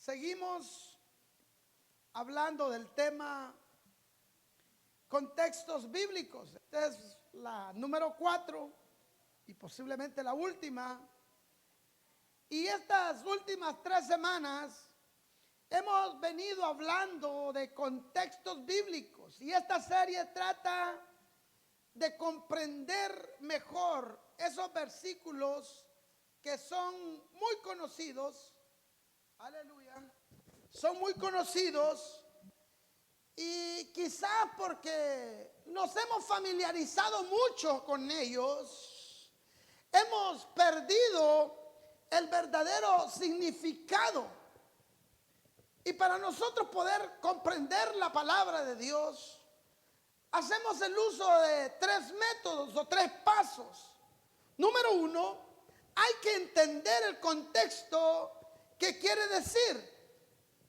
Seguimos hablando del tema contextos bíblicos. Esta es la número 4 y posiblemente la última. Y estas últimas 3 semanas hemos venido hablando de contextos bíblicos. Y esta serie trata de comprender mejor esos versículos que son muy conocidos. Aleluya. Son muy conocidos y quizás porque nos hemos familiarizado mucho con ellos, hemos perdido el verdadero significado. Y para nosotros poder comprender la palabra de Dios, hacemos el uso de 3 métodos o 3 pasos. Número 1, hay que entender el contexto. ¿Qué quiere decir?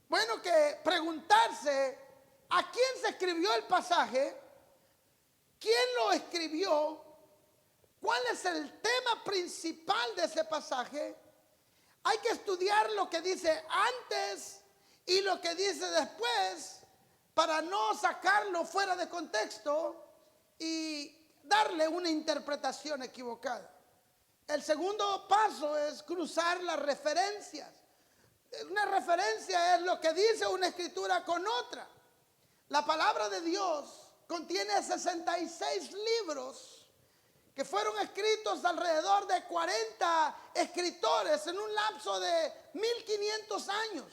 Bueno, que preguntarse a quién se escribió el pasaje, quién lo escribió, cuál es el tema principal de ese pasaje. Hay que estudiar lo que dice antes y lo que dice después para no sacarlo fuera de contexto y darle una interpretación equivocada. El segundo paso es cruzar las referencias. Una referencia es lo que dice una escritura con otra. La palabra de Dios contiene 66 libros que fueron escritos alrededor de 40 escritores en un lapso de 1500 años.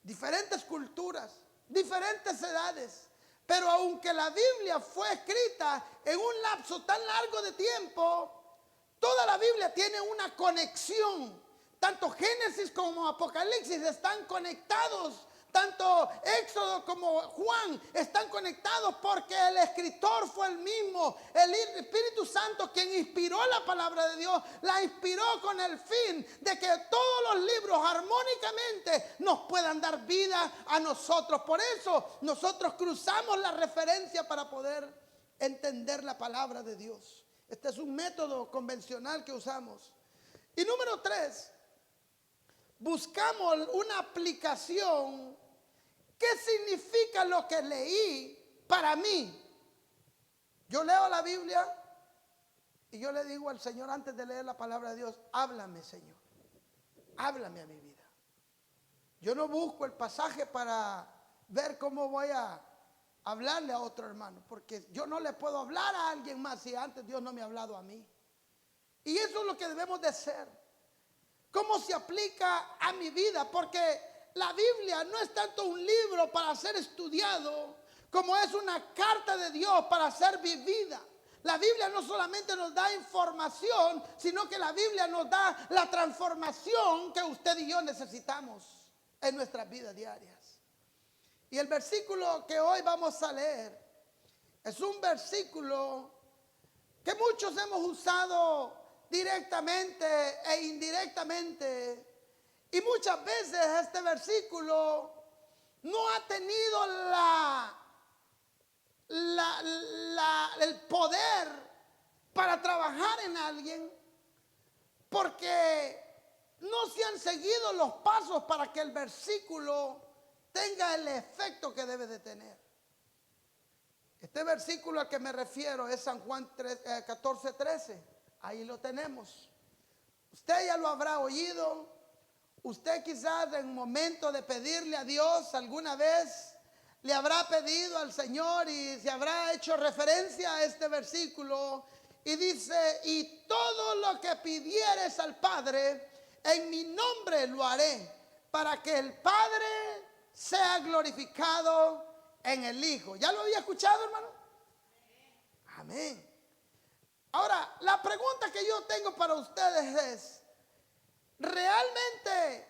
Diferentes culturas, diferentes edades. Pero aunque la Biblia fue escrita en un lapso tan largo de tiempo, toda la Biblia tiene una conexión. Tanto Génesis como Apocalipsis están conectados. Tanto Éxodo como Juan están conectados porque el escritor fue el mismo. El Espíritu Santo, quien inspiró la palabra de Dios, la inspiró con el fin de que todos los libros armónicamente nos puedan dar vida a nosotros. Por eso nosotros cruzamos la referencia para poder entender la palabra de Dios. Este es un método convencional que usamos. Y número 3, buscamos una aplicación. ¿Qué significa lo que leí para mí? Yo leo la Biblia y yo le digo al Señor antes de leer la palabra de Dios: háblame, Señor, háblame a mi vida. Yo no busco el pasaje para ver cómo voy a hablarle a otro hermano, porque yo no le puedo hablar a alguien más si antes Dios no me ha hablado a mí. Y eso es lo que debemos de hacer. ¿Cómo se aplica a mi vida? Porque la Biblia no es tanto un libro para ser estudiado como es una carta de Dios para ser vivida. La Biblia no solamente nos da información, sino que la Biblia nos da la transformación que usted y yo necesitamos en nuestras vidas diarias. Y el versículo que hoy vamos a leer es un versículo que muchos hemos usado directamente e indirectamente. Y muchas veces este versículo no ha tenido el poder para trabajar en alguien, porque no se han seguido los pasos para que el versículo tenga el efecto que debe de tener. Este versículo al que me refiero es San Juan 14:13. Ahí lo tenemos. Usted ya lo habrá oído. Usted quizás en momento de pedirle a Dios alguna vez le habrá pedido al Señor y se habrá hecho referencia a este versículo. Y dice: y todo lo que pidieres al Padre en mi nombre lo haré, para que el Padre sea glorificado en el Hijo. ¿Ya lo había escuchado, hermano? Amén. Ahora, la pregunta que yo tengo para ustedes es: ¿realmente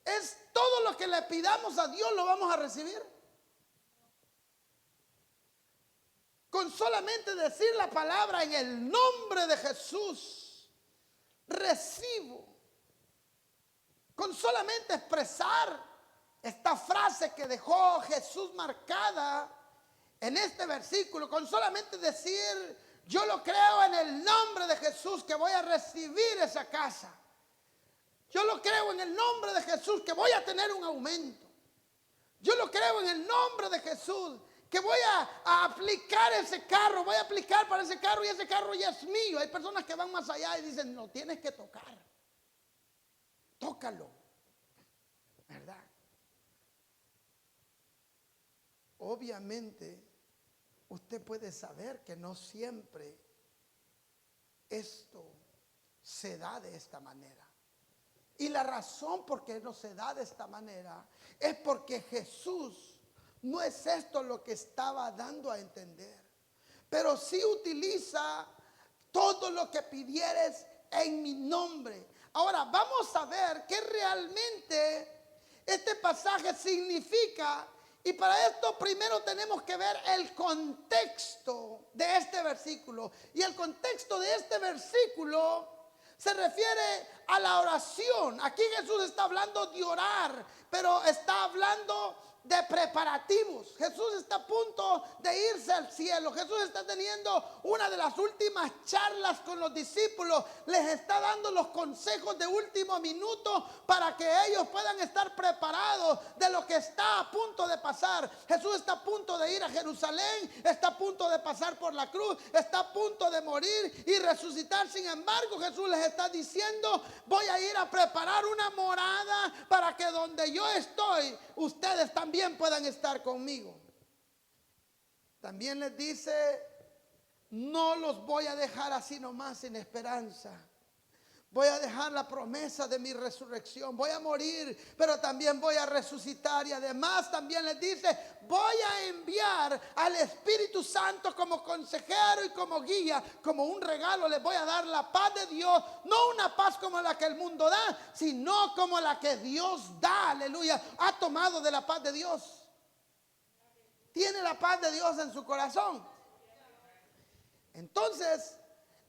es todo lo que le pidamos a Dios lo vamos a recibir? Con solamente decir la palabra en el nombre de Jesús, recibo. Con solamente expresar esta frase que dejó Jesús marcada en este versículo, con solamente decir: yo lo creo en el nombre de Jesús que voy a recibir esa casa. Yo lo creo en el nombre de Jesús que voy a tener un aumento. Yo lo creo en el nombre de Jesús que voy a aplicar ese carro, voy a aplicar para ese carro y ese carro ya es mío. Hay personas que van más allá y dicen, no, tienes que tocar. Tócalo, ¿verdad? Obviamente, usted puede saber que no siempre esto se da de esta manera. Y la razón por qué no se da de esta manera es porque Jesús no es esto lo que estaba dando a entender. Pero sí utiliza todo lo que pidieres en mi nombre. Ahora vamos a ver qué realmente este pasaje significa. Y para esto primero tenemos que ver el contexto de este versículo. Y el contexto de este versículo se refiere a la oración. Aquí Jesús está hablando de orar, pero está hablando de preparativos. Jesús está a punto de irse al cielo. Jesús está teniendo una de las últimas charlas con los discípulos. Les está dando los consejos de último minuto para que ellos puedan estar preparados de lo que está a punto de pasar. Jesús está a punto de ir a Jerusalén, está a punto de pasar por la cruz, está a punto de morir y resucitar. Sin embargo, Jesús les está diciendo, voy a ir a preparar una morada para que donde yo estoy, ustedes también puedan estar conmigo. También les dice, no los voy a dejar así nomás sin esperanza. Voy a dejar la promesa de mi resurrección. Voy a morir, pero también voy a resucitar. Y además también les dice, voy a enviar al Espíritu Santo como consejero y como guía. Como un regalo les voy a dar la paz de Dios. No una paz como la que el mundo da, sino como la que Dios da. Aleluya. Ha tomado de la paz de Dios. Tiene la paz de Dios en su corazón. Entonces,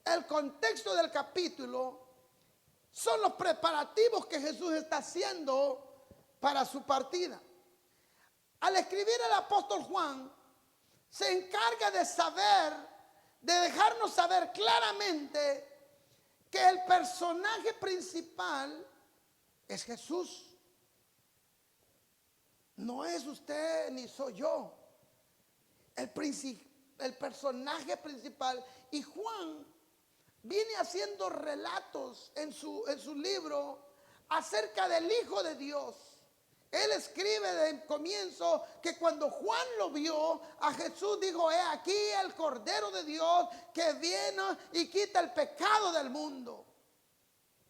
el contexto del capítulo son los preparativos que Jesús está haciendo para su partida. Al escribir el apóstol Juan, se encarga de saber, de dejarnos saber claramente que el personaje principal es Jesús. No es usted ni soy yo. El personaje principal. Y Juan viene haciendo relatos en su libro acerca del Hijo de Dios. Él escribe de comienzo que cuando Juan lo vio a Jesús, dijo, he aquí el Cordero de Dios que viene y quita el pecado del mundo.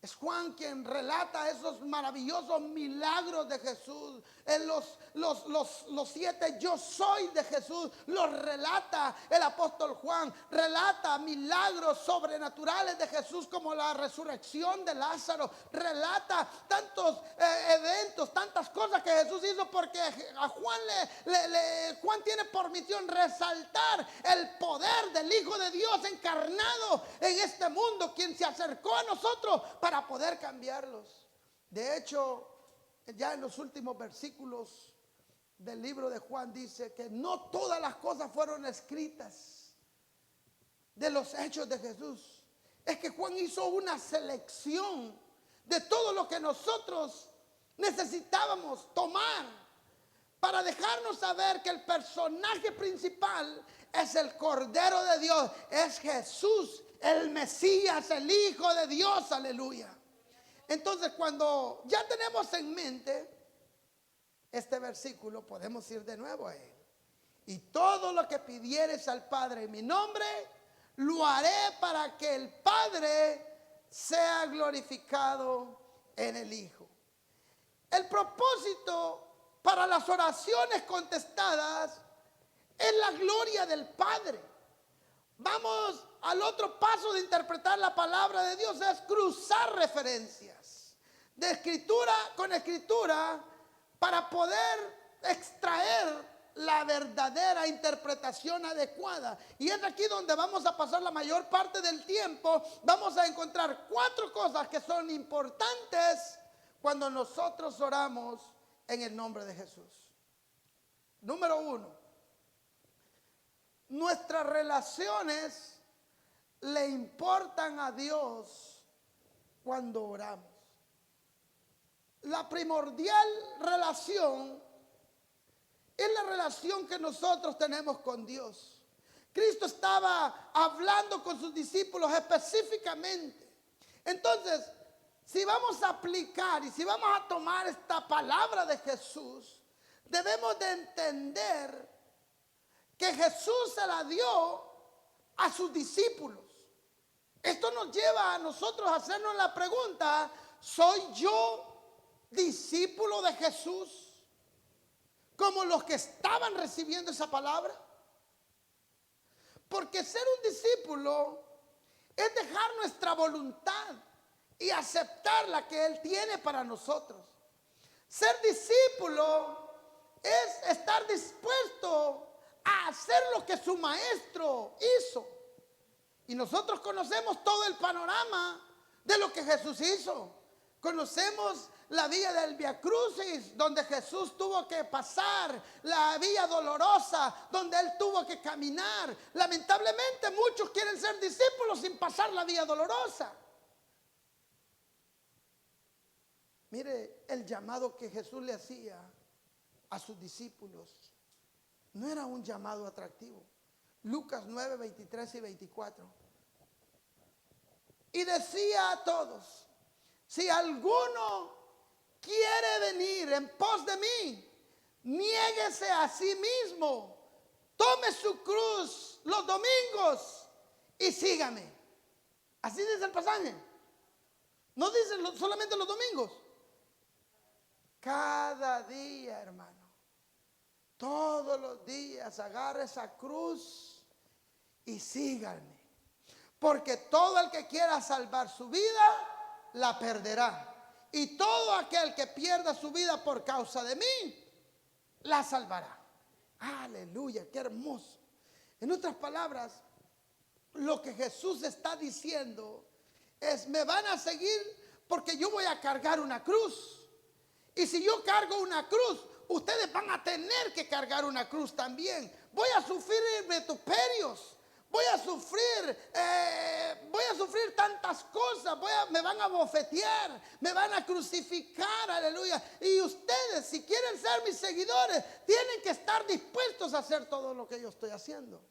Es Juan quien relata esos maravillosos milagros de Jesús. En los 7 yo soy de Jesús los relata el apóstol Juan. Relata milagros sobrenaturales de Jesús como la resurrección de Lázaro. Relata tantos eventos, tantas cosas que Jesús hizo, porque a Juan Juan tiene por misión resaltar el poder del Hijo de Dios encarnado en este mundo, quien se acercó a nosotros para poder cambiarlos. De hecho, ya en los últimos versículos del libro de Juan dice que no todas las cosas fueron escritas de los hechos de Jesús. Es que Juan hizo una selección de todo lo que nosotros necesitábamos tomar para dejarnos saber que el personaje principal es el Cordero de Dios, es Jesús, el Mesías, el Hijo de Dios, aleluya. Entonces, cuando ya tenemos en mente este versículo, podemos ir de nuevo a él. Y todo lo que pidieres al Padre en mi nombre, lo haré para que el Padre sea glorificado en el Hijo. El propósito para las oraciones contestadas es la gloria del Padre. Vamos al otro paso de interpretar la palabra de Dios, es cruzar referencias de escritura con escritura para poder extraer la verdadera interpretación adecuada. Y es aquí donde vamos a pasar la mayor parte del tiempo. Vamos a encontrar 4 cosas que son importantes cuando nosotros oramos en el nombre de Jesús. Número 1, nuestras relaciones le importan a Dios cuando oramos. la primordial relación es la relación que nosotros tenemos con Dios. Cristo estaba hablando con sus discípulos específicamente. Entonces, si vamos a aplicar y si vamos a tomar esta palabra de Jesús, debemos de entender que Jesús se la dio a sus discípulos. Esto nos lleva a nosotros a hacernos la pregunta: ¿soy yo discípulo de Jesús como los que estaban recibiendo esa palabra? Porque ser un discípulo es dejar nuestra voluntad y aceptar la que Él tiene para nosotros. Ser discípulo es estar dispuesto a hacer lo que su maestro hizo. Y nosotros conocemos todo el panorama de lo que Jesús hizo. Conocemos la vía del Vía Crucis, donde Jesús tuvo que pasar, la vía dolorosa, donde Él tuvo que caminar. Lamentablemente muchos quieren ser discípulos sin pasar la vía dolorosa. Mire, el llamado que Jesús le hacía a sus discípulos no era un llamado atractivo. Lucas 9, 23 y 24. Y decía a todos: si alguno quiere venir en pos de mí, niéguese a sí mismo, tome su cruz los domingos y sígame. Así dice el pasaje. No dice solamente los domingos. Cada día, hermano, todos los días agarre esa cruz y síganme. Porque todo el que quiera salvar su vida, la perderá. Y todo aquel que pierda su vida por causa de mí, la salvará. Aleluya, qué hermoso. En otras palabras, lo que Jesús está diciendo es: me van a seguir porque yo voy a cargar una cruz. Y si yo cargo una cruz, ustedes van a tener que cargar una cruz también. Voy a sufrir vituperios, voy a sufrir tantas cosas, me van a bofetear, me van a crucificar, aleluya. Y ustedes, si quieren ser mis seguidores, tienen que estar dispuestos a hacer todo lo que yo estoy haciendo.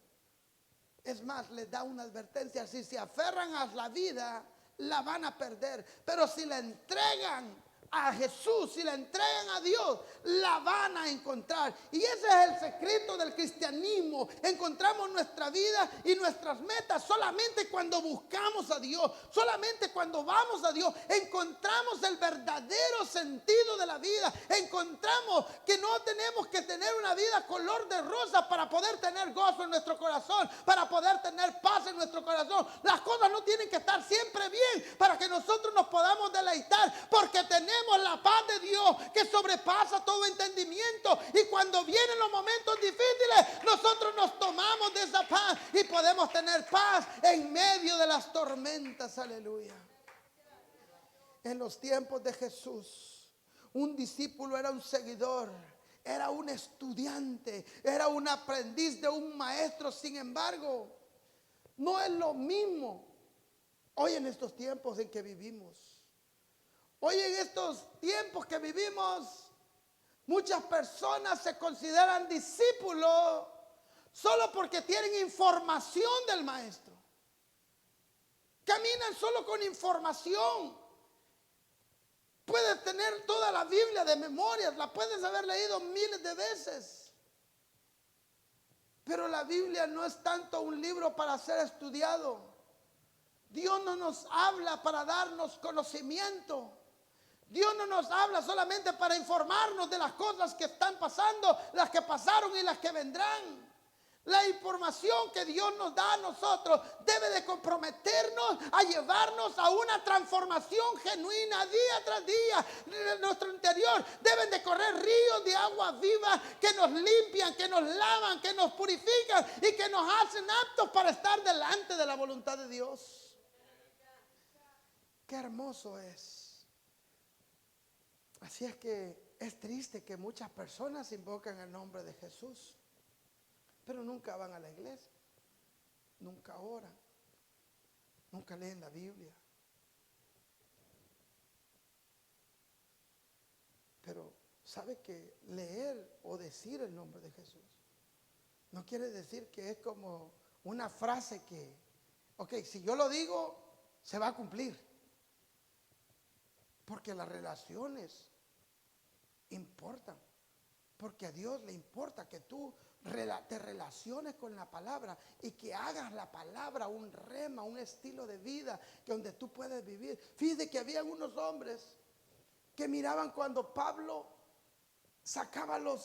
Es más, les da una advertencia: si se aferran a la vida, la van a perder. Pero si la entregan a Jesús, si la entregan a Dios, la van a encontrar. Y ese es el secreto del cristianismo. Encontramos nuestra vida y nuestras metas solamente cuando buscamos a Dios, solamente cuando vamos a Dios. Encontramos el verdadero sentido de la vida. Encontramos que no tenemos que tener una vida color de rosa para poder tener gozo en nuestro corazón, para poder tener paz en nuestro corazón. Las cosas no tienen que estar siempre bien para que nosotros nos podamos deleitar, porque tenemos la paz de Dios que sobrepasa todo entendimiento. Y cuando vienen los momentos difíciles, nosotros nos tomamos de esa paz y podemos tener paz en medio de las tormentas. Aleluya. En los tiempos de Jesús, un discípulo era un seguidor, era un estudiante, era un aprendiz de un maestro. Sin embargo, no es lo mismo hoy en estos tiempos en que vivimos. Hoy en estos tiempos que vivimos, muchas personas se consideran discípulos solo porque tienen información del maestro. Caminan solo con información. Puedes tener toda la Biblia de memoria, la puedes haber leído miles de veces. Pero la Biblia no es tanto un libro para ser estudiado. Dios no nos habla para darnos conocimiento. Dios no nos habla solamente para informarnos de las cosas que están pasando, las que pasaron y las que vendrán. La información que Dios nos da a nosotros debe de comprometernos a llevarnos a una transformación genuina día tras día. En nuestro interior deben de correr ríos de agua viva que nos limpian, que nos lavan, que nos purifican y que nos hacen aptos para estar delante de la voluntad de Dios. Qué hermoso es. Así es que es triste que muchas personas invocan el nombre de Jesús, pero nunca van a la iglesia, nunca oran, nunca leen la Biblia. ¿sabe que leer o decir el nombre de Jesús no quiere decir que es como una frase que, ok, si yo lo digo, se va a cumplir? Porque las relaciones importan. Porque a Dios le importa que tú te relaciones con la palabra y que hagas la palabra un rema, un estilo de vida que donde tú puedes vivir. Fíjate que había unos hombres que miraban cuando Pablo sacaba los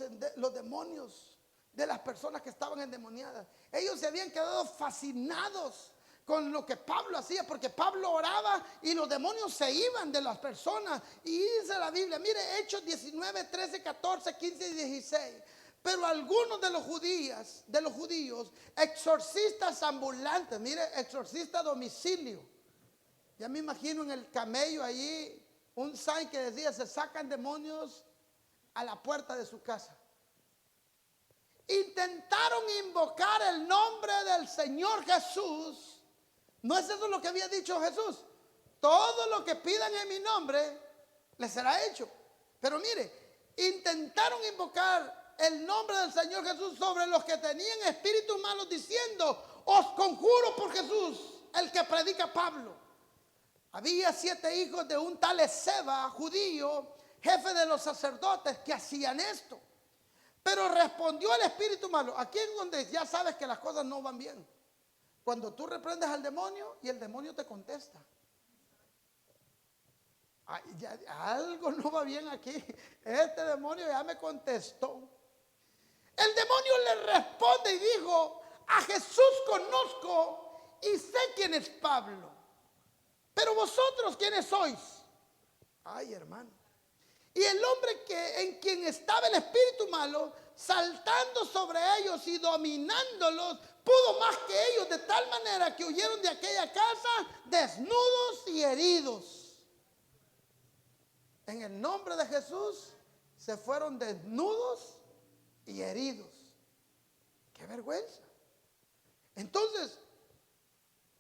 demonios de las personas que estaban endemoniadas. Ellos se habían quedado fascinados con lo que Pablo hacía, porque Pablo oraba y los demonios se iban de las personas. Y dice la Biblia, mire, Hechos 19, 13, 14, 15 y 16. Pero algunos de los judíos, exorcistas ambulantes, mire, exorcista a domicilio. Ya me imagino en el camello allí un sign que decía, se sacan demonios a la puerta de su casa. Intentaron invocar el nombre del Señor Jesús. ¿No es eso lo que había dicho Jesús? Todo lo que pidan en mi nombre les será hecho. Pero mire, intentaron invocar el nombre del Señor Jesús sobre los que tenían espíritus malos, diciendo, os conjuro por Jesús, el que predica Pablo. Había 7 hijos de un tal Esceva, judío, jefe de los sacerdotes, que hacían esto. Pero respondió el espíritu malo. Aquí es donde ya sabes que las cosas no van bien. Cuando tú reprendes al demonio y el demonio te contesta. Algo no va bien aquí. Este demonio ya me contestó. El demonio le responde y dijo, a Jesús conozco y sé quién es Pablo. Pero vosotros, ¿quiénes sois? Ay, hermano. Y el hombre en quien estaba el espíritu malo, saltando sobre ellos y dominándolos, pudo más que ellos, de tal manera que huyeron de aquella casa desnudos y heridos. En el nombre de Jesús se fueron desnudos y heridos. ¡Qué vergüenza! Entonces,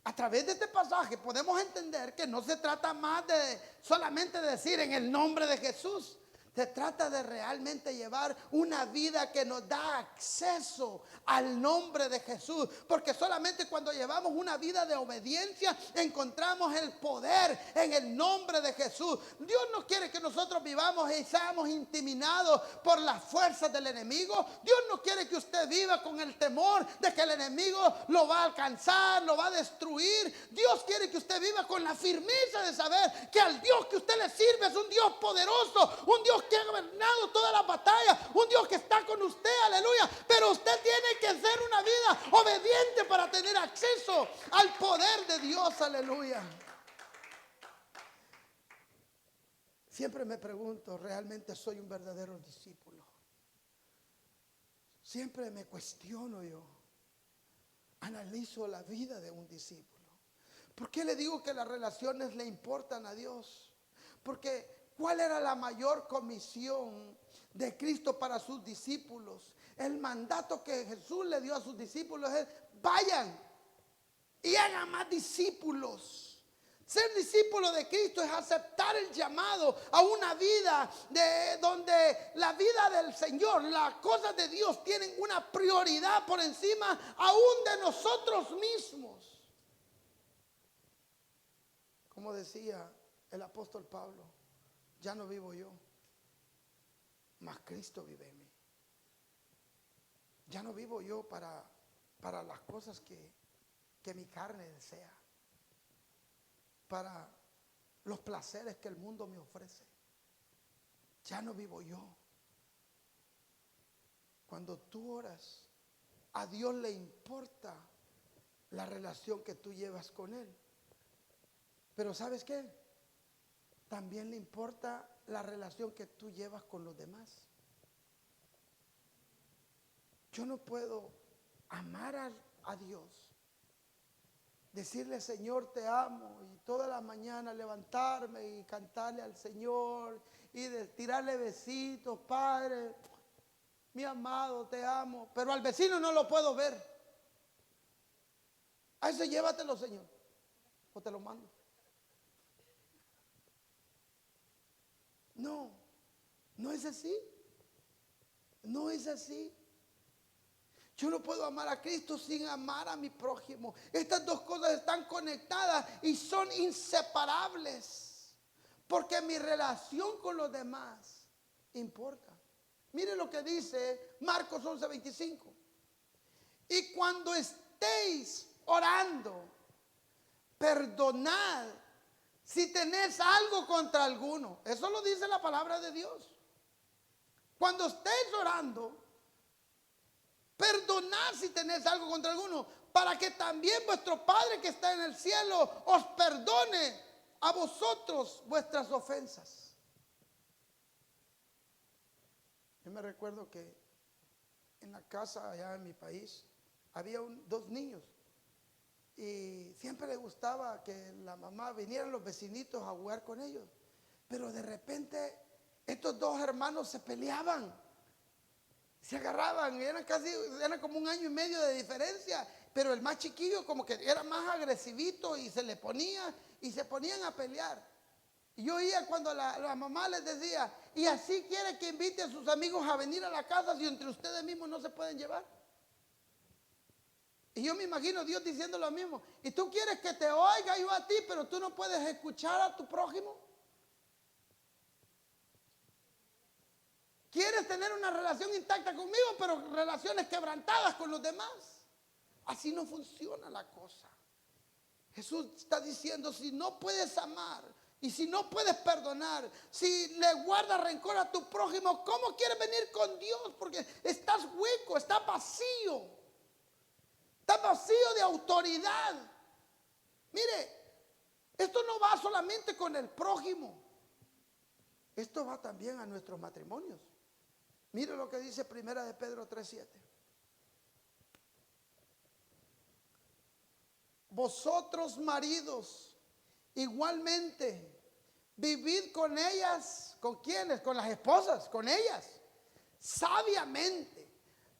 a través de este pasaje podemos entender que no se trata más de solamente decir en el nombre de Jesús. Se trata de realmente llevar una vida que nos da acceso al nombre de Jesús. Porque solamente cuando llevamos una vida de obediencia encontramos el poder en el nombre de Jesús. Dios no quiere que nosotros vivamos y seamos intimidados por las fuerzas del enemigo. Dios no quiere que usted viva con el temor de que el enemigo lo va a alcanzar, lo va a destruir. Dios quiere que usted viva con la firmeza de saber que al Dios que usted le sirve es un Dios poderoso, un Dios que ha gobernado todas las batallas, un Dios que está con usted, aleluya. Pero usted tiene que ser una vida obediente para tener acceso al poder de Dios, aleluya. Siempre me pregunto, ¿realmente soy un verdadero discípulo? Siempre me cuestiono yo, analizo la vida de un discípulo. ¿Por qué le digo que las relaciones le importan a Dios? Porque ¿cuál era la mayor comisión de Cristo para sus discípulos? El mandato que Jesús le dio a sus discípulos es: vayan y hagan más discípulos. Ser discípulo de Cristo es aceptar el llamado a una vida donde la vida del Señor, las cosas de Dios tienen una prioridad por encima aún de nosotros mismos. Como decía el apóstol Pablo, ya no vivo yo, mas Cristo vive en mí. Ya no vivo yo para las cosas que mi carne desea, para los placeres que el mundo me ofrece. Ya no vivo yo. Cuando tú oras, a Dios le importa la relación que tú llevas con Él. Pero ¿sabes qué? También le importa la relación que tú llevas con los demás. Yo no puedo amar a Dios, decirle: Señor, te amo, y toda la mañana levantarme y cantarle al Señor y tirarle besitos: Padre, mi amado, te amo. Pero al vecino no lo puedo ver. A eso llévatelo, Señor, o te lo mando. No, no es así. No es así. Yo no puedo amar a Cristo sin amar a mi prójimo. Estas dos cosas están conectadas y son inseparables. Porque mi relación con los demás importa. Mire lo que dice Marcos 11:25. Y cuando estéis orando, perdonad si tenés algo contra alguno. Eso lo dice la palabra de Dios. Cuando estéis orando, perdonad si tenés algo contra alguno, para que también vuestro Padre que está en el cielo os perdone a vosotros vuestras ofensas. Yo me recuerdo que en la casa allá en mi país había dos niños y siempre le gustaba que la mamá vinieran los vecinitos a jugar con ellos, pero de repente estos dos hermanos se peleaban, se agarraban, eran como 1 año y medio de diferencia, pero el más chiquillo como que era más agresivito y se le ponía y se ponían a pelear. Y yo oía cuando la mamá les decía, y así quiere que invite a sus amigos a venir a la casa si entre ustedes mismos no se pueden llevar. Y yo me imagino Dios diciendo lo mismo. Y tú quieres que te oiga yo a ti, pero tú no puedes escuchar a tu prójimo. Quieres tener una relación intacta conmigo, pero relaciones quebrantadas con los demás. Así no funciona la cosa. Jesús está diciendo, si no puedes amar y si no puedes perdonar, si le guardas rencor a tu prójimo, ¿cómo quieres venir con Dios? Porque estás hueco, estás vacío. Estás vacío de autoridad. Mire, esto no va solamente con el prójimo. Esto va también a nuestros matrimonios. Mire lo que dice 1 de Pedro 3:7. Vosotros maridos, igualmente, vivid con ellas. ¿Con quiénes? Con las esposas, con ellas. Sabiamente,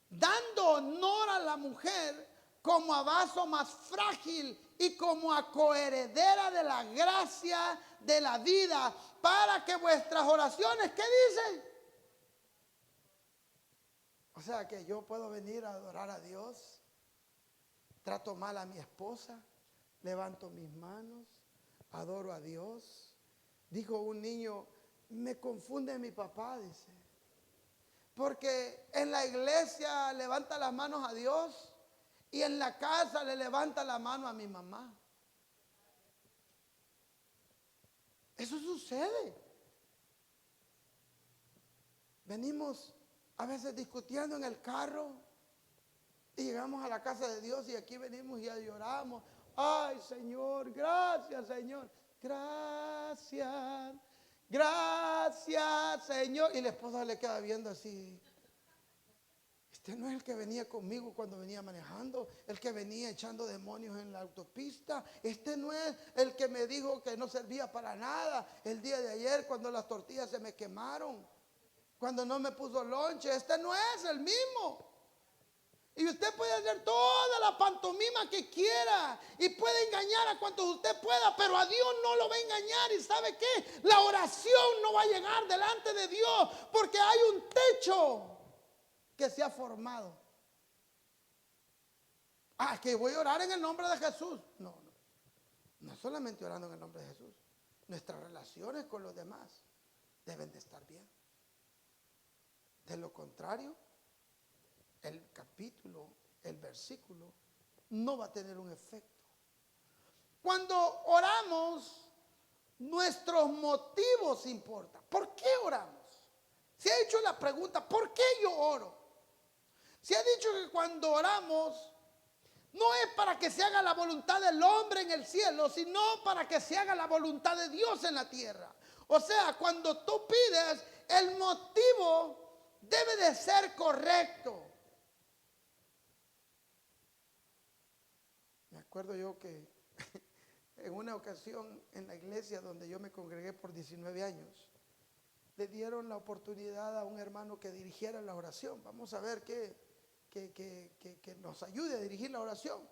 dando honor a la mujer como a vaso más frágil y como a coheredera de la gracia de la vida, para que vuestras oraciones, ¿qué dicen? O sea que yo puedo venir a adorar a Dios, trato mal a mi esposa, levanto mis manos, adoro a Dios. Dijo un niño, me confunde mi papá, dice, porque en la iglesia levanta las manos a Dios y en la casa le levanta la mano a mi mamá. Eso sucede. Venimos a veces discutiendo en el carro y llegamos a la casa de Dios y aquí venimos y ya lloramos. Ay, Señor, gracias, Señor. Gracias, gracias, Señor. Y la esposa le queda viendo así. Este no es el que venía conmigo cuando venía manejando, el que venía echando demonios en la autopista. Este no es el que me dijo que no servía para nada el día de ayer cuando las tortillas se me quemaron, cuando no me puso lonche. Este no es el mismo. Y usted puede hacer toda la pantomima que quiera y puede engañar a cuantos usted pueda, pero a Dios no lo va a engañar. ¿Y sabe qué? La oración no va a llegar delante de Dios porque hay un techo que se ha formado. Ah, que voy a orar en el nombre de Jesús. No solamente orando en el nombre de Jesús. Nuestras relaciones con los demás deben de estar bien. De lo contrario, el capítulo, el versículo, no va a tener un efecto. Cuando oramos, nuestros motivos importan. ¿Por qué oramos? Se ha hecho la pregunta, ¿por qué yo oro? Se ha dicho que cuando oramos, no es para que se haga la voluntad del hombre en el cielo, sino para que se haga la voluntad de Dios en la tierra. O sea, cuando tú pides, el motivo debe de ser correcto. Me acuerdo yo que en una ocasión en la iglesia donde yo me congregué por 19 años, le dieron la oportunidad a un hermano que dirigiera la oración. Vamos a ver que nos ayude a dirigir la oración.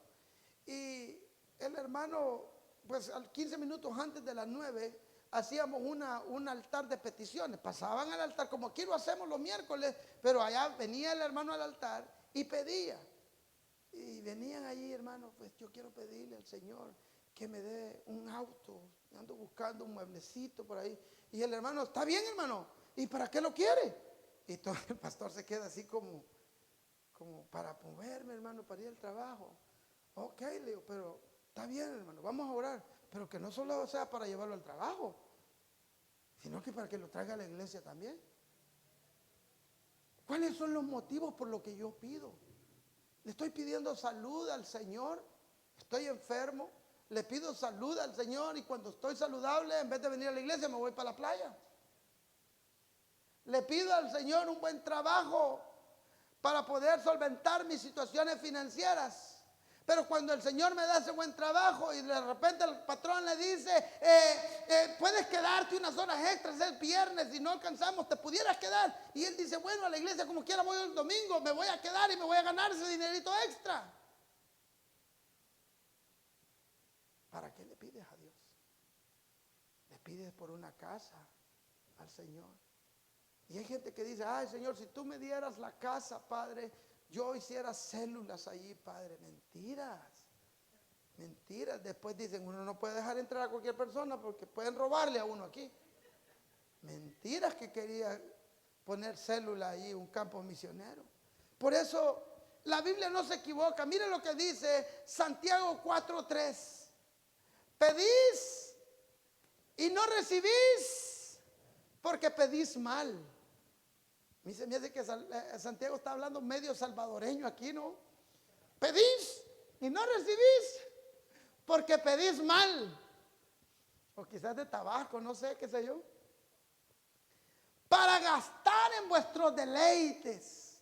Y el hermano, pues al 15 minutos antes de las 9, hacíamos un altar de peticiones. Pasaban al altar, como aquí lo hacemos los miércoles, pero allá venía el hermano al altar y pedía. Y venían allí, hermano, pues yo quiero pedirle al Señor que me dé un auto. Ando buscando un mueblecito por ahí. Y el hermano, está bien, hermano, ¿y para qué lo quiere? Y todo el pastor se queda así como para moverme, hermano, para ir al trabajo. Ok, le digo, pero está bien, hermano, vamos a orar, pero que no solo sea para llevarlo al trabajo, sino que para que lo traiga a la iglesia también. ¿Cuáles son los motivos por los que yo pido? Le estoy pidiendo salud al Señor, estoy enfermo, le pido salud al Señor y cuando estoy saludable, en vez de venir a la iglesia, me voy para la playa. Le pido al Señor un buen trabajo para poder solventar mis situaciones financieras. Pero cuando el Señor me da ese buen trabajo y de repente el patrón le dice, puedes quedarte unas horas extras el viernes y no alcanzamos, te pudieras quedar. Y él dice, bueno, a la iglesia como quiera voy el domingo, me voy a quedar y me voy a ganar ese dinerito extra. ¿Para qué le pides a Dios? Le pides por una casa al Señor. Y hay gente que dice, ay Señor, si tú me dieras la casa, Padre, yo hiciera células allí, Padre. Mentiras, mentiras. Después dicen, uno no puede dejar entrar a cualquier persona porque pueden robarle a uno aquí. Mentiras que quería poner célula allí, un campo misionero. Por eso la Biblia no se equivoca. Miren lo que dice Santiago 4:3. Pedís y no recibís porque pedís mal. A mí se me hace que Santiago está hablando medio salvadoreño aquí, ¿no? Pedís y no recibís porque pedís mal. O quizás de Tabasco, no sé, qué sé yo. Para gastar en vuestros deleites.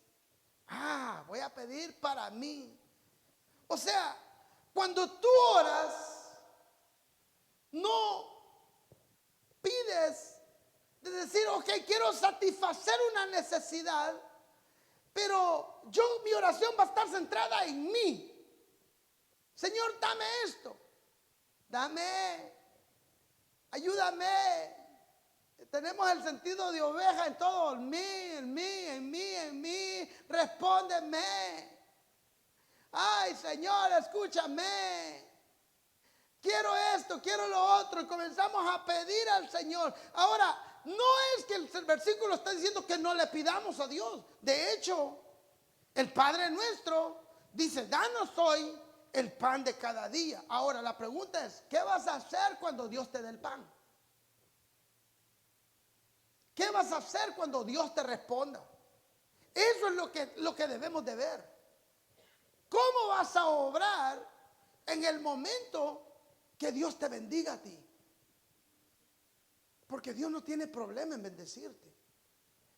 Voy a pedir para mí. O sea, cuando tú oras, no pides de decir, ok, quiero satisfacer una necesidad, pero mi oración va a estar centrada en mí. Señor, dame esto, dame, ayúdame. Tenemos el sentido de oveja en todo, en mí, respóndeme. Ay, Señor, escúchame. Quiero esto, quiero lo otro. Y comenzamos a pedir al Señor. Ahora, no es que el versículo está diciendo que no le pidamos a Dios. De hecho, el Padre nuestro dice, danos hoy el pan de cada día. Ahora, la pregunta es, ¿qué vas a hacer cuando Dios te dé el pan? ¿Qué vas a hacer cuando Dios te responda? Eso es lo que debemos de ver. ¿Cómo vas a obrar en el momento que Dios te bendiga a ti? Porque Dios no tiene problema en bendecirte.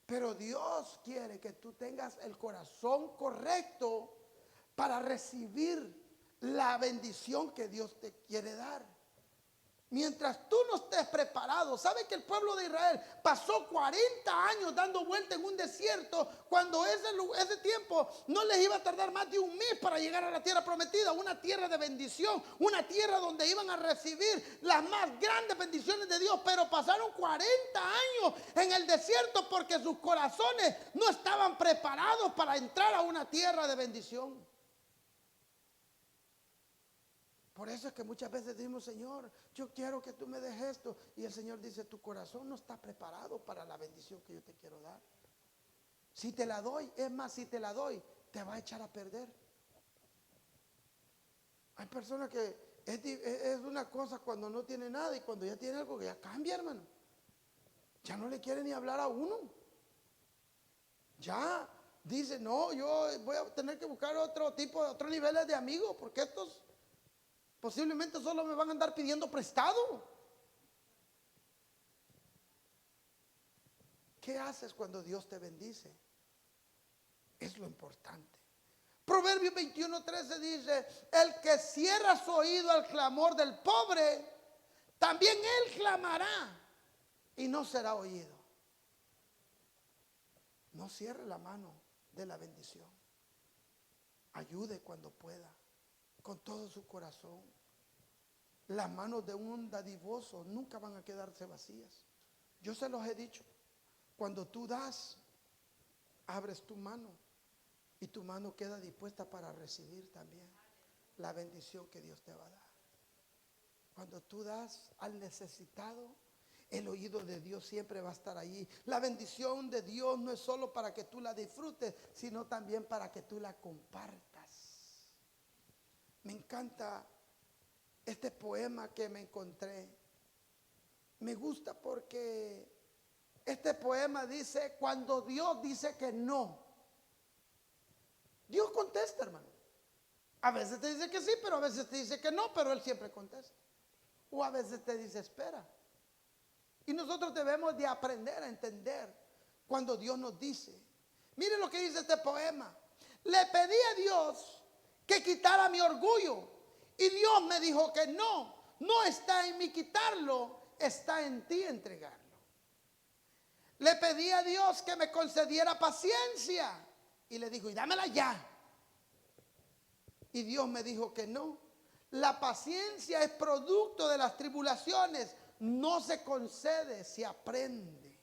Pero Dios quiere que tú tengas el corazón correcto para recibir la bendición que Dios te quiere dar. Mientras tú no estés preparado, ¿sabe que el pueblo de Israel pasó 40 años dando vuelta en un desierto cuando ese tiempo no les iba a tardar más de un mes para llegar a la tierra prometida, una tierra de bendición, una tierra donde iban a recibir las más grandes bendiciones de Dios, pero pasaron 40 años en el desierto porque sus corazones no estaban preparados para entrar a una tierra de bendición? Por eso es que muchas veces decimos, Señor, yo quiero que tú me des esto. Y el Señor dice, tu corazón no está preparado para la bendición que yo te quiero dar. Si te la doy, es más, si te la doy, te va a echar a perder. Hay personas que es una cosa cuando no tiene nada y cuando ya tiene algo que ya cambia, hermano. Ya no le quiere ni hablar a uno. Ya dice, no, yo voy a tener que buscar otro nivel de amigos porque estos posiblemente solo me van a andar pidiendo prestado. ¿Qué haces cuando Dios te bendice? Es lo importante. Proverbios 21:13 dice, el que cierra su oído al clamor del pobre, también él clamará y no será oído. No cierre la mano de la bendición. Ayude cuando pueda, con todo su corazón. Las manos de un dadivoso nunca van a quedarse vacías. Yo se los he dicho. Cuando tú das, abres tu mano y tu mano queda dispuesta para recibir también la bendición que Dios te va a dar. Cuando tú das al necesitado, el oído de Dios siempre va a estar allí. La bendición de Dios no es solo para que tú la disfrutes, sino también para que tú la compartas. Me encanta este poema que me encontré. Me gusta porque este poema dice, cuando Dios dice que no, Dios contesta, hermano. A veces te dice que sí, pero a veces te dice que no, pero Él siempre contesta. O a veces te dice espera. Y nosotros debemos de aprender a entender cuando Dios nos dice. Miren lo que dice este poema. Le pedí a Dios que quitara mi orgullo. Y Dios me dijo que no está en mí quitarlo, está en ti entregarlo. Le pedí a Dios que me concediera paciencia. Y le dijo, y dámela ya. Y Dios me dijo que no. La paciencia es producto de las tribulaciones. No se concede, se aprende.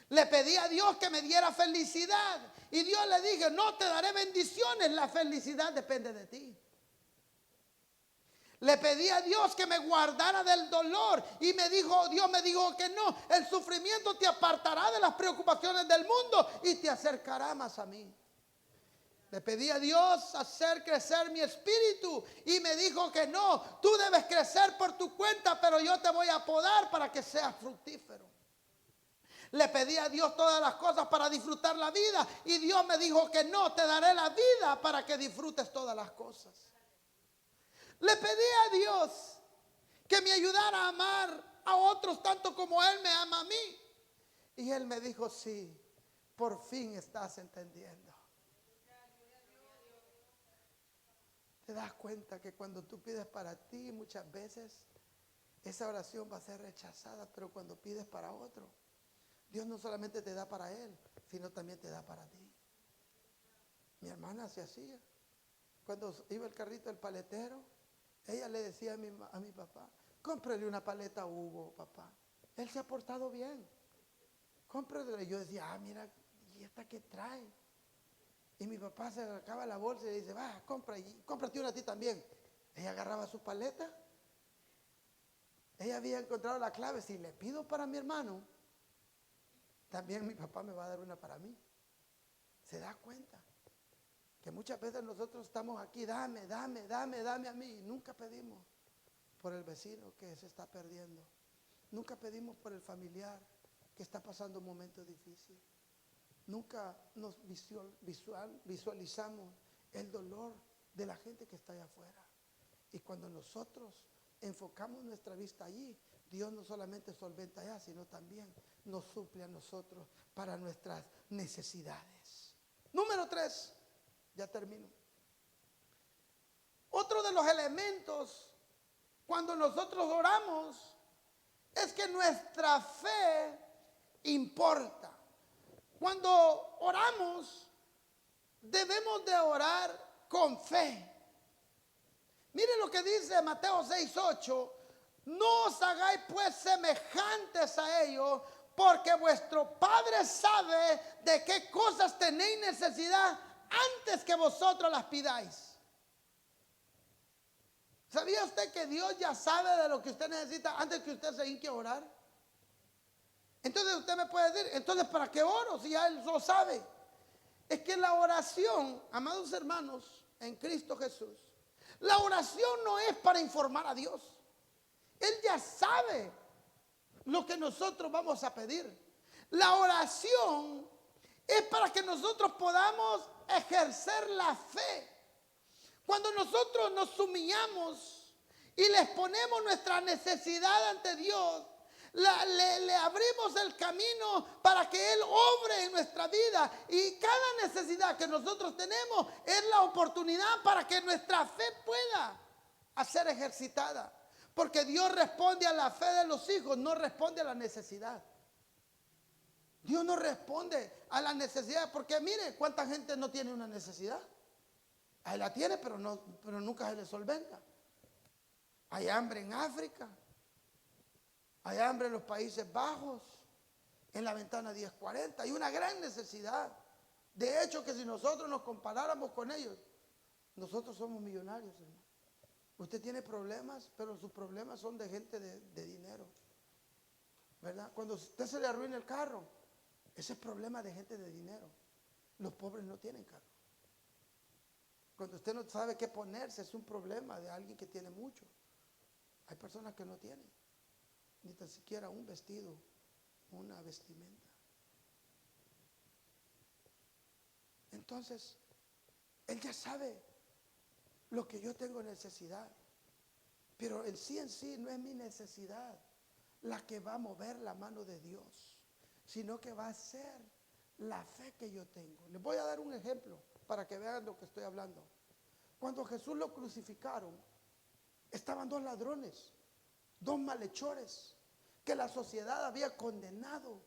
Le pedí a Dios que me diera felicidad. Y Dios le dijo, no te daré bendiciones. La felicidad depende de ti. Le pedí a Dios que me guardara del dolor. Y Dios me dijo que no. El sufrimiento te apartará de las preocupaciones del mundo y te acercará más a mí. Le pedí a Dios hacer crecer mi espíritu y me dijo que no, tú debes crecer por tu cuenta, pero yo te voy a podar para que seas fructífero. Le pedí a Dios todas las cosas para disfrutar la vida y Dios me dijo que no, te daré la vida para que disfrutes todas las cosas. Le pedí a Dios que me ayudara a amar a otros tanto como Él me ama a mí. Y Él me dijo, sí, por fin estás entendiendo. Te das cuenta que cuando tú pides para ti, muchas veces esa oración va a ser rechazada, pero cuando pides para otro, Dios no solamente te da para él, sino también te da para ti. Mi hermana se hacía. Cuando iba el carrito del paletero, ella le decía a mi papá, cómprele una paleta a Hugo, papá. Él se ha portado bien. Cómprele. Y yo decía, mira, ¿y esta qué trae? Y mi papá se sacaba la bolsa y le dice, va, cómprate una a ti también. Ella agarraba su paleta. Ella había encontrado la clave. Si le pido para mi hermano, también mi papá me va a dar una para mí. ¿Se da cuenta? Que muchas veces nosotros estamos aquí, dame a mí. Y nunca pedimos por el vecino que se está perdiendo. Nunca pedimos por el familiar que está pasando un momento difícil. Nunca nos visualizamos el dolor de la gente que está allá afuera. Y cuando nosotros enfocamos nuestra vista allí, Dios no solamente solventa allá, sino también nos suple a nosotros para nuestras necesidades. Número 3, ya termino. Otro de los elementos cuando nosotros oramos es que nuestra fe importa. Cuando oramos, debemos de orar con fe. Miren lo que dice Mateo 6:8. No os hagáis pues semejantes a ellos, porque vuestro Padre sabe de qué cosas tenéis necesidad antes que vosotros las pidáis. ¿Sabía usted que Dios ya sabe de lo que usted necesita antes que usted se hinque a orar? Entonces usted me puede decir, entonces ¿para qué oro si ya Él lo sabe? Es que la oración, amados hermanos, en Cristo Jesús, la oración no es para informar a Dios. Él ya sabe lo que nosotros vamos a pedir. La oración es para que nosotros podamos ejercer la fe. Cuando nosotros nos humillamos y les ponemos nuestra necesidad ante Dios, le abrimos el camino para que Él obre en nuestra vida. Y cada necesidad que nosotros tenemos es la oportunidad para que nuestra fe pueda ser ejercitada. Porque Dios responde a la fe de los hijos, no responde a la necesidad. Dios no responde a la necesidad, porque mire cuánta gente no tiene una necesidad. Ahí la tiene, pero nunca se le solventa. Hay hambre en África, hay hambre en los Países Bajos, en la ventana 1040. Hay una gran necesidad. De hecho, que si nosotros nos comparáramos con ellos, nosotros somos millonarios, hermano. Usted tiene problemas, pero sus problemas son de gente de dinero, ¿verdad? Cuando a usted se le arruina el carro, ese es problema de gente de dinero. Los pobres no tienen carro. Cuando usted no sabe qué ponerse, es un problema de alguien que tiene mucho. Hay personas que no tienen ni tan siquiera un vestido, una vestimenta. Entonces, Él ya sabe lo que yo tengo necesidad, pero en sí no es mi necesidad la que va a mover la mano de Dios, sino que va a ser la fe que yo tengo. Les voy a dar un ejemplo para que vean lo que estoy hablando. Cuando a Jesús lo crucificaron, estaban dos ladrones, dos malhechores, que la sociedad había condenado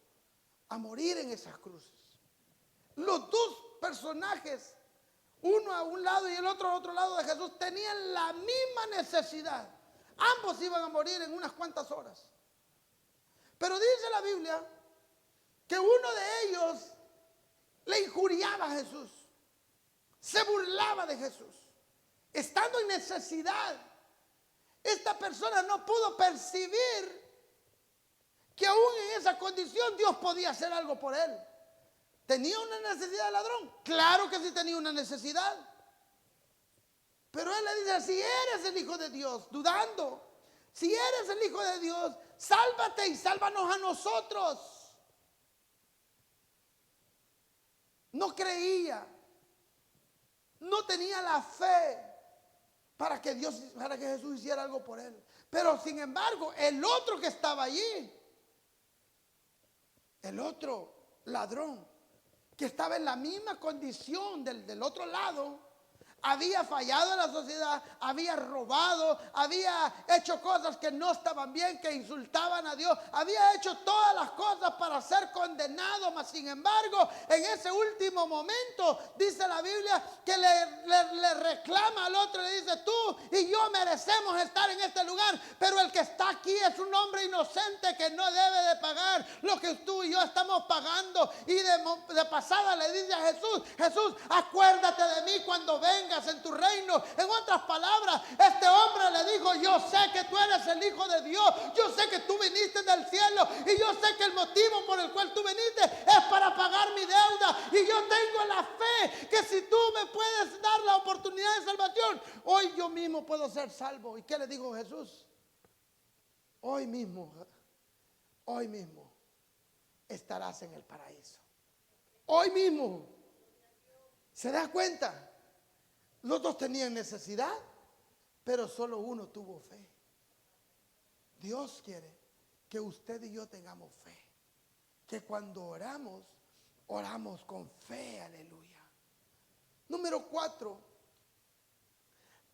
a morir en esas cruces. Los dos personajes, uno a un lado y el otro al otro lado de Jesús, tenían la misma necesidad. Ambos iban a morir en unas cuantas horas. Pero dice la Biblia que uno de ellos le injuriaba a Jesús, se burlaba de Jesús, estando en necesidad. Esta persona no pudo percibir que aún en esa condición Dios podía hacer algo por él. ¿Tenía una necesidad el ladrón? Claro que sí tenía una necesidad. Pero él le dice, si eres el Hijo de Dios, dudando, si eres el Hijo de Dios, sálvate y sálvanos a nosotros. No creía, no tenía la fe para que Jesús hiciera algo por él. Pero sin embargo, el otro que estaba allí, el otro ladrón, que estaba en la misma condición del otro lado, había fallado en la sociedad, había robado, había hecho cosas que no estaban bien, que insultaban a Dios, había hecho todas las cosas para ser condenado, mas sin embargo, en ese último momento, dice la Biblia, que le reclama al otro, le dice, tú y yo merecemos estar en este lugar, pero el que está aquí es un hombre inocente que no debe de pagar lo que tú y yo estamos pagando. Y de pasada le dice a Jesús, Jesús, acuérdate de mí cuando vengas en tu reino. En otras palabras, este hombre le dijo, yo sé que tú eres el Hijo de Dios, yo sé que tú viniste del cielo y yo sé que el motivo por el cual tú viniste es para pagar mi deuda, y yo tengo la fe que si tú me puedes dar la oportunidad de salvación, hoy yo mismo puedo ser salvo. ¿Y qué le dijo Jesús? Hoy mismo estarás en el paraíso. Hoy mismo. ¿Se da cuenta? Los dos tenían necesidad, pero solo uno tuvo fe. Dios quiere que usted y yo tengamos fe, que cuando oramos, oramos con fe, aleluya. Número 4,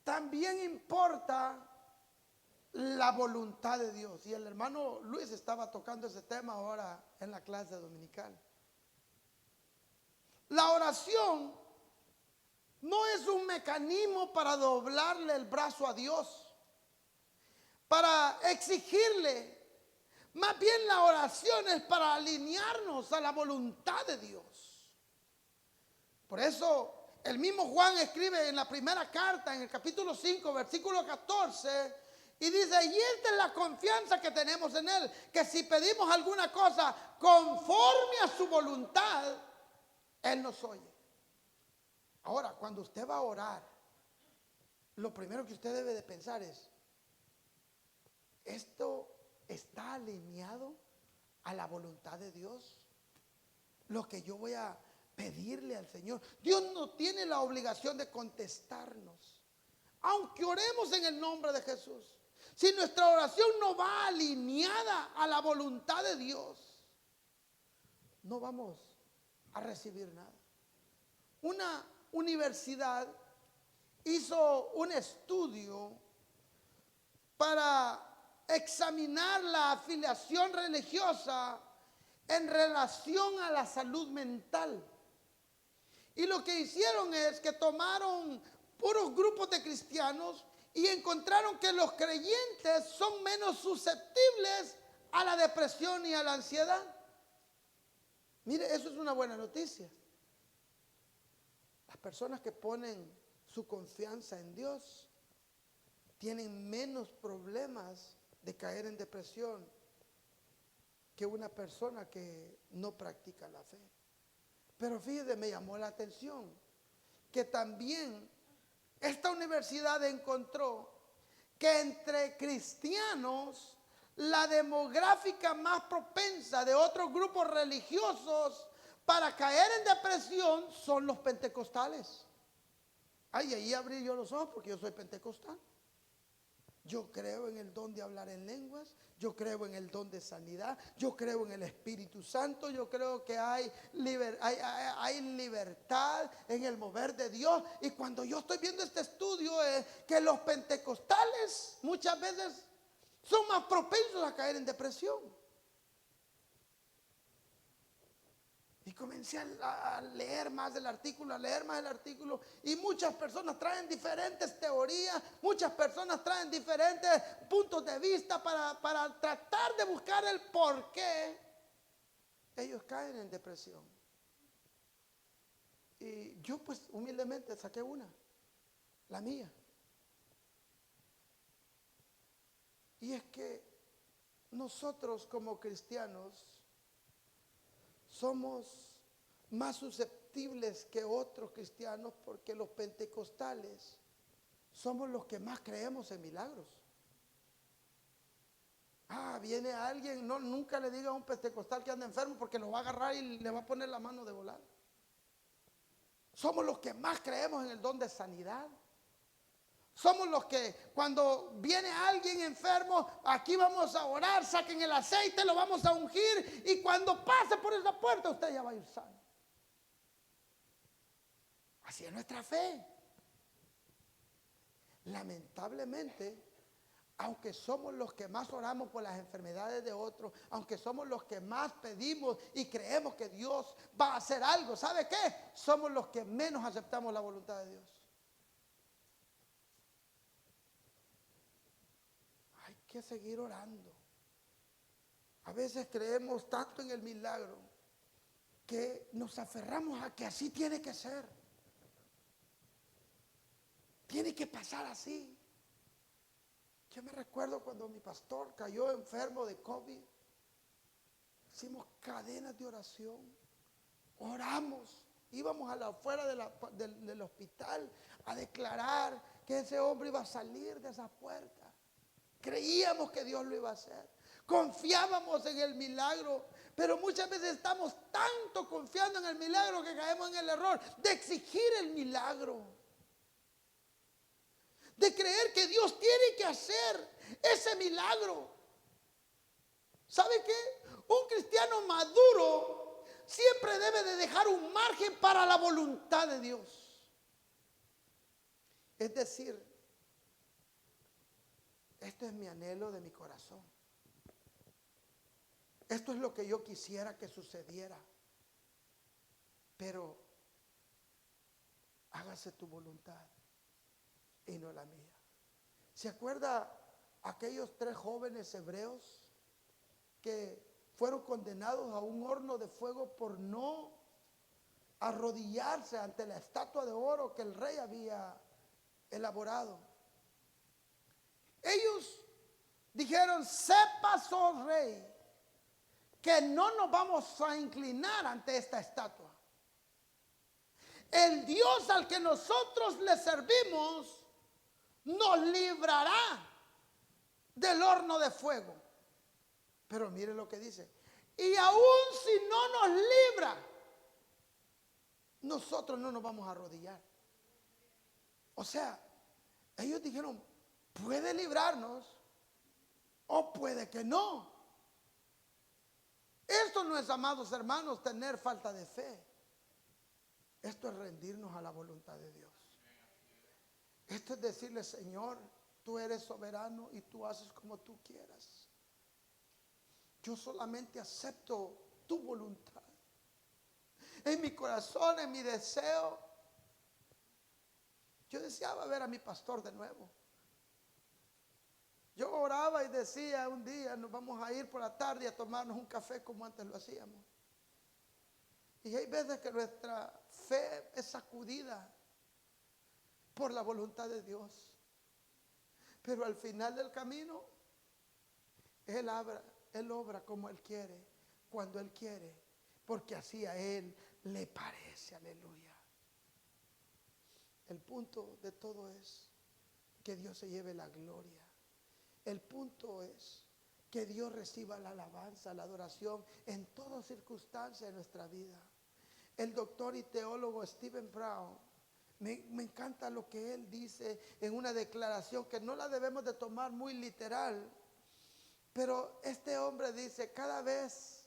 también importa la voluntad de Dios. Y el hermano Luis estaba tocando ese tema ahora en la clase dominical. La oración no es un mecanismo para doblarle el brazo a Dios, para exigirle. Más bien la oración es para alinearnos a la voluntad de Dios. Por eso el mismo Juan escribe en la primera carta, en el capítulo 5, versículo 14, y dice, y esta es la confianza que tenemos en Él, que si pedimos alguna cosa conforme a su voluntad, Él nos oye. Ahora, cuando usted va a orar, lo primero que usted debe de pensar es, ¿esto está alineado a la voluntad de Dios? Lo que yo voy a pedirle al Señor. Dios no tiene la obligación de contestarnos, aunque oremos en el nombre de Jesús. Si nuestra oración no va alineada a la voluntad de Dios, no vamos a recibir nada. Una universidad hizo un estudio para examinar la afiliación religiosa en relación a la salud mental. Y lo que hicieron es que tomaron puros grupos de cristianos y encontraron que los creyentes son menos susceptibles a la depresión y a la ansiedad. Mire, eso es una buena noticia. Las personas que ponen su confianza en Dios tienen menos problemas de caer en depresión que una persona que no practica la fe. Pero fíjese, me llamó la atención que también esta universidad encontró que entre cristianos la demográfica más propensa de otros grupos religiosos para caer en depresión son los pentecostales. Ay, ahí abrí yo los ojos porque yo soy pentecostal. Yo creo en el don de hablar en lenguas, yo creo en el don de sanidad, yo creo en el Espíritu Santo, yo creo que hay libertad en el mover de Dios. Y cuando yo estoy viendo este estudio es que los pentecostales muchas veces son más propensos a caer en depresión. Y comencé a leer más del artículo, y muchas personas traen diferentes teorías, muchas personas traen diferentes puntos de vista para tratar de buscar el por qué ellos caen en depresión. Y yo pues humildemente saqué una, la mía. Y es que nosotros como cristianos somos más susceptibles que otros cristianos porque los pentecostales somos los que más creemos en milagros. Viene alguien, no, nunca le diga a un pentecostal que anda enfermo porque lo va a agarrar y le va a poner la mano de volar. Somos los que más creemos en el don de sanidad. Somos los que cuando viene alguien enfermo, aquí vamos a orar, saquen el aceite, lo vamos a ungir y cuando pase por esa puerta usted ya va a ir sano. Así es nuestra fe. Lamentablemente, aunque somos los que más oramos por las enfermedades de otros, aunque somos los que más pedimos y creemos que Dios va a hacer algo, ¿sabe qué? Somos los que menos aceptamos la voluntad de Dios. Que seguir orando. A veces creemos tanto en el milagro que nos aferramos a que así tiene que ser. Tiene que pasar así. Yo me recuerdo cuando mi pastor cayó enfermo de COVID. Hicimos cadenas de oración. Oramos. Íbamos a la afuera del hospital a declarar que ese hombre iba a salir de esa puerta. Creíamos que Dios lo iba a hacer. Confiábamos en el milagro. Pero muchas veces estamos tanto confiando en el milagro que caemos en el error de exigir el milagro. De creer que Dios tiene que hacer ese milagro. ¿Sabe qué? Un cristiano maduro siempre debe de dejar un margen para la voluntad de Dios. Es decir, esto es mi anhelo de mi corazón. Esto es lo que yo quisiera que sucediera. Pero hágase tu voluntad y no la mía. ¿Se acuerda aquellos 3 jóvenes hebreos que fueron condenados a un horno de fuego por no arrodillarse ante la estatua de oro que el rey había elaborado? Ellos dijeron: sepas, oh rey, que no nos vamos a inclinar ante esta estatua. El Dios al que nosotros le servimos nos librará del horno de fuego. Pero mire lo que dice: y aún si no nos libra, nosotros no nos vamos a arrodillar. O sea, ellos dijeron: puede librarnos o puede que no. Esto no es, amados hermanos, tener falta de fe. Esto es rendirnos a la voluntad de Dios. Esto es decirle: Señor, tú eres soberano y tú haces como tú quieras. Yo solamente acepto tu voluntad. En mi corazón, en mi deseo, yo deseaba ver a mi pastor de nuevo. Yo oraba y decía un día, nos vamos a ir por la tarde a tomarnos un café como antes lo hacíamos. Y hay veces que nuestra fe es sacudida por la voluntad de Dios. Pero al final del camino, Él obra como Él quiere, cuando Él quiere, porque así a Él le parece, aleluya. El punto de todo es que Dios se lleve la gloria. El punto es que Dios reciba la alabanza, la adoración en toda circunstancia de nuestra vida. El doctor y teólogo Stephen Brown, me encanta lo que él dice en una declaración que no la debemos de tomar muy literal. Pero este hombre dice, cada vez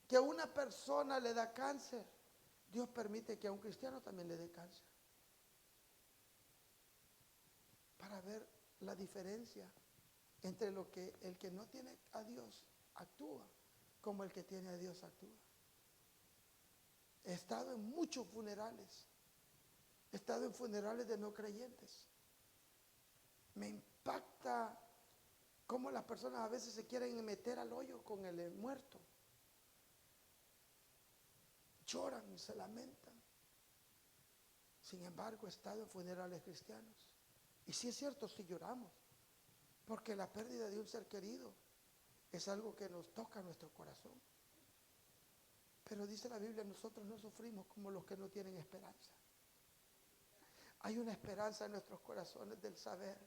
que a una persona le da cáncer, Dios permite que a un cristiano también le dé cáncer. Para ver la diferencia entre lo que el que no tiene a Dios actúa, como el que tiene a Dios actúa. He estado en muchos funerales. He estado en funerales de no creyentes. Me impacta cómo las personas a veces se quieren meter al hoyo con el muerto. Lloran, se lamentan. Sin embargo, he estado en funerales cristianos. Y sí es cierto, sí lloramos. Porque la pérdida de un ser querido es algo que nos toca nuestro corazón. Pero dice la Biblia, nosotros no sufrimos como los que no tienen esperanza. Hay una esperanza en nuestros corazones del saber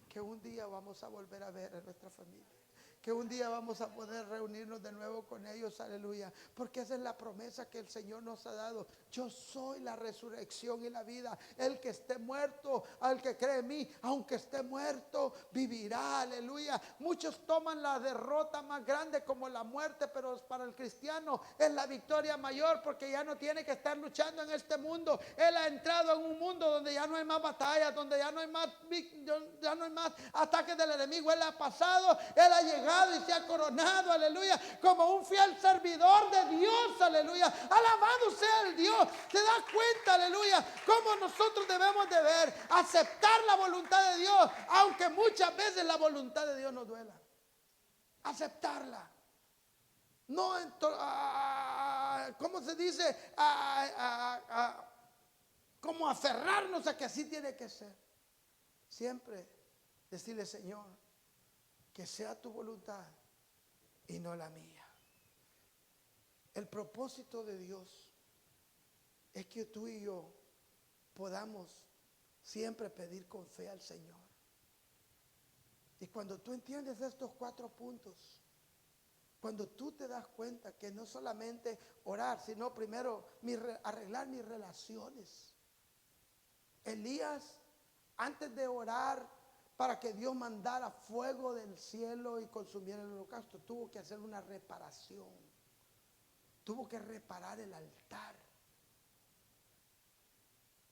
que un día vamos a volver a ver a nuestra familia. Que un día vamos a poder reunirnos de nuevo con ellos, aleluya. Porque esa es la promesa que el Señor nos ha dado. Yo soy la resurrección y la vida. El que esté muerto, al que cree en mí, aunque esté muerto, vivirá, aleluya. Muchos toman la derrota más grande como la muerte, pero para el cristiano es la victoria mayor, porque ya no tiene que estar luchando en este mundo. Él ha entrado en un mundo donde ya no hay más batallas, donde ya no hay más ataques del enemigo. Él ha pasado, él ha llegado y se ha coronado, aleluya, como un fiel servidor de Dios, aleluya. Alabado sea el Dios. ¿Se da cuenta, aleluya, cómo nosotros debemos de ver, aceptar la voluntad de Dios, aunque muchas veces la voluntad de Dios nos duela? Aceptarla. No, ¿cómo se dice? Como aferrarnos a que así tiene que ser. Siempre decirle, Señor, que sea tu voluntad y no la mía. El propósito de Dios es que tú y yo podamos siempre pedir con fe al Señor. Y cuando tú entiendes estos 4 puntos, cuando tú te das cuenta que no solamente orar, sino primero arreglar mis relaciones. Elías, antes de orar para que Dios mandara fuego del cielo y consumiera el holocausto, tuvo que hacer una reparación. Tuvo que reparar el altar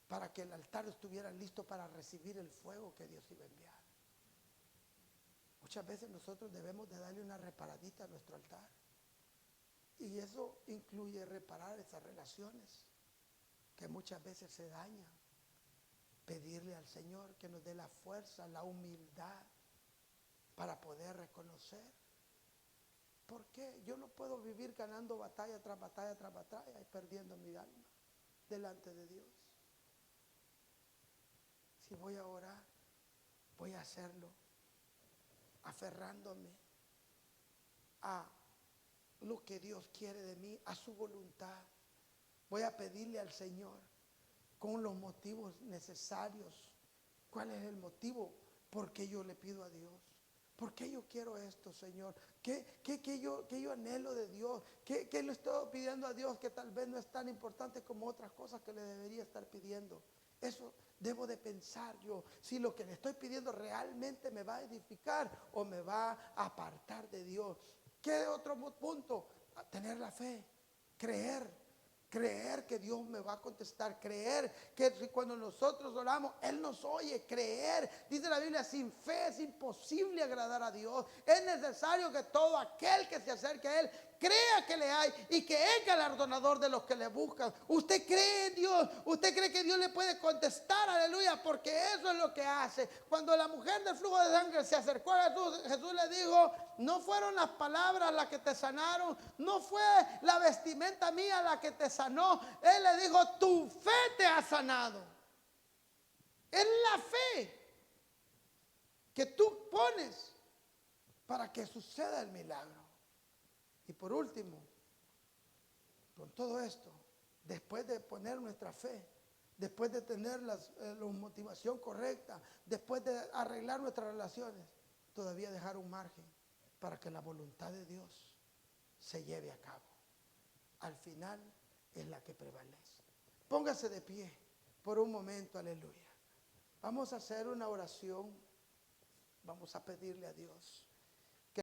para que el altar estuviera listo para recibir el fuego que Dios iba a enviar. Muchas veces nosotros debemos de darle una reparadita a nuestro altar. Y eso incluye reparar esas relaciones que muchas veces se dañan. Pedirle al Señor que nos dé la fuerza, la humildad para poder reconocer. ¿Por qué? Yo no puedo vivir ganando batalla tras batalla tras batalla y perdiendo mi alma delante de Dios. Si voy a orar, voy a hacerlo aferrándome a lo que Dios quiere de mí, a su voluntad. Voy a pedirle al Señor con los motivos necesarios. ¿Cuál es el motivo? ¿Por qué yo le pido a Dios? ¿Por qué yo quiero esto, Señor? ¿Qué yo anhelo de Dios? ¿Qué le estoy pidiendo a Dios que tal vez no es tan importante como otras cosas que le debería estar pidiendo? Eso debo de pensar yo, si lo que le estoy pidiendo realmente me va a edificar o me va a apartar de Dios. ¿Qué otro punto? Tener la fe, creer que Dios me va a contestar, creer que cuando nosotros oramos, Él nos oye, creer. Dice la Biblia, sin fe es imposible agradar a Dios. Es necesario que todo aquel que se acerque a Él crea que le hay y que es galardonador de los que le buscan. Usted cree en Dios, usted cree que Dios le puede contestar, aleluya, porque eso es lo que hace. Cuando la mujer del flujo de sangre se acercó a Jesús, Jesús le dijo, no fueron las palabras las que te sanaron, no fue la vestimenta mía la que te sanó. Él le dijo, tu fe te ha sanado. Es la fe que tú pones para que suceda el milagro. Y por último, con todo esto, después de poner nuestra fe, después de tener la motivación correcta, después de arreglar nuestras relaciones, todavía dejar un margen para que la voluntad de Dios se lleve a cabo. Al final es la que prevalece. Póngase de pie por un momento, aleluya. Vamos a hacer una oración. Vamos a pedirle a Dios.